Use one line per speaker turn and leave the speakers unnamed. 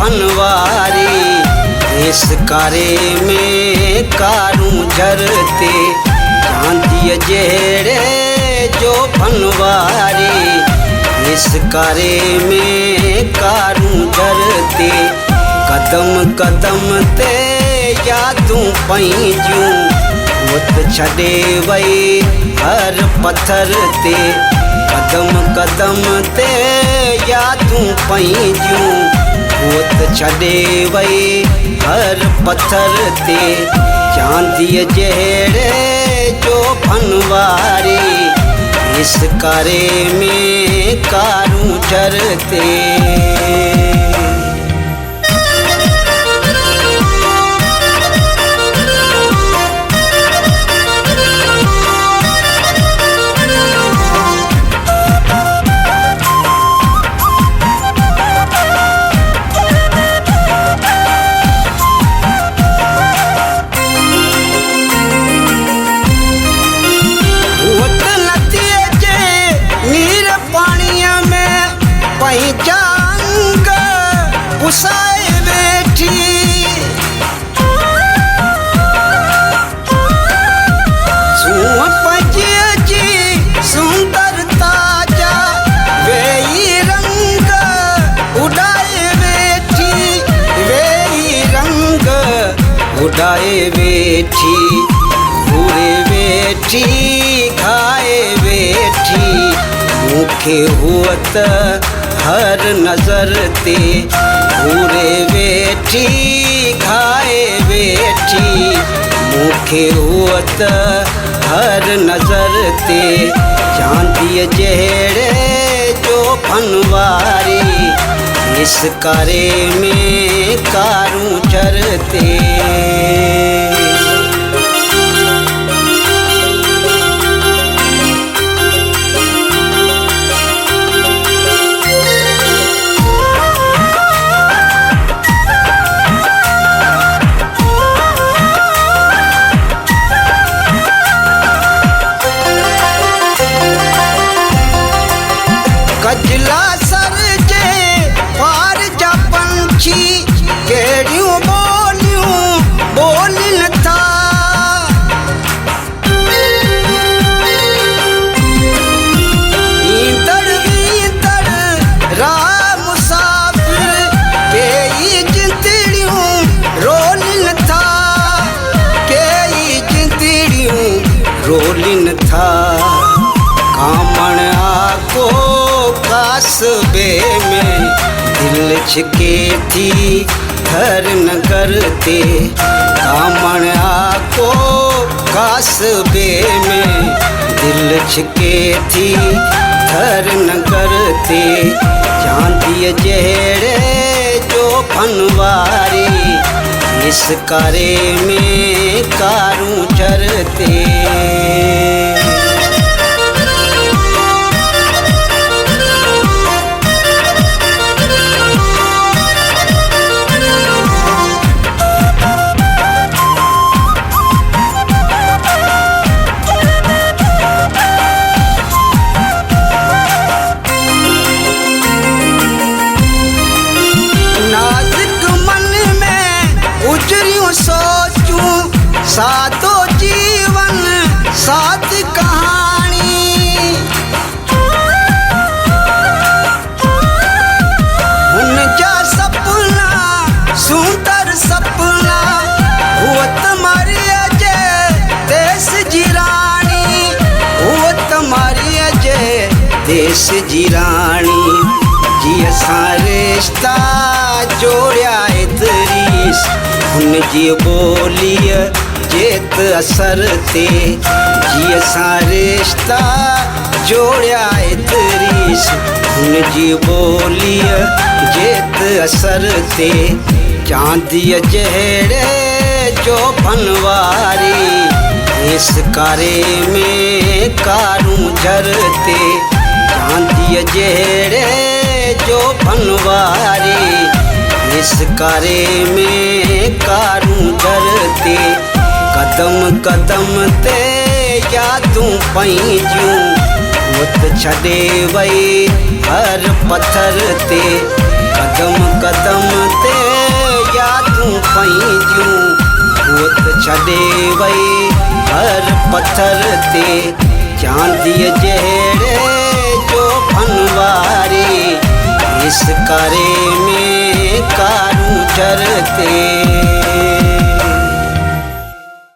फनवारी इस कारे में कारूं झरते चांदी जहरे जो फनवारी इस कारे में कारूं झरते कदम कदम ते यादूं पैंजूं उत छॾे वई हर पत्थर ते कदम कदम ते यादूं पैंजूं उत छॾे वई हर पत्थर ते चांदीअ जहरे जो फनवारी इस कारे में कारूं झरते उसाए बैठी जी सुंदरता जा वेई रंग उड़ाए बैठी वेई रंग उड़ाए बैठी घूरे बैठी खाए बैठी मुखे हुअत हर नजर ते घूरे बैठी खाए बैठी मुखे हुअत हर नजर ते चांदीअ जहरे जो फनवारी इस कारे में कारूं झरते कजला सर जे पार जा पंछी केड़ियूं बोलियूं बोलिन था ईंदड़ राह मुसाफिर केई जिंदड़ियूं रोलिन था केई जिंदड़ियूं रोलिन था कामण आको कासबे में दिल छिके थी हर नगर ते कामण आको कासबे में दिल छिके थी हर नगर ते चांदीअ जहरे जो फनवारी इस कारे में कारूं झरते सोचूं सातो जीवन साथ कहानी उन जा सपना सुंदर सपना हुअत मरिया जे देश जी रानी हुअत मरिया जे देश जी रानी जी असां रिश्ता जोड़िया एतिरीस हुनजी ॿोलीअ जेत असर ते जी असां रिश्ता जोड़िया एतिरीस हुनजी ॿोलीअ जेत असर ते चांदीअ जहरे जो फनवारी इस कारे में कारूं झरते चांदीअ जहरे जो फनवारी इस कारे में कारूं झरते कदम कदम ते यादूं पैंजूं उत छॾे वई हर पत्थर ते कदम कदम ते साईं जूं भूत छॾे वई हर पत्थर ते चांदीअ जहिड़े जो फनवारी इस करे में कारूं झर ते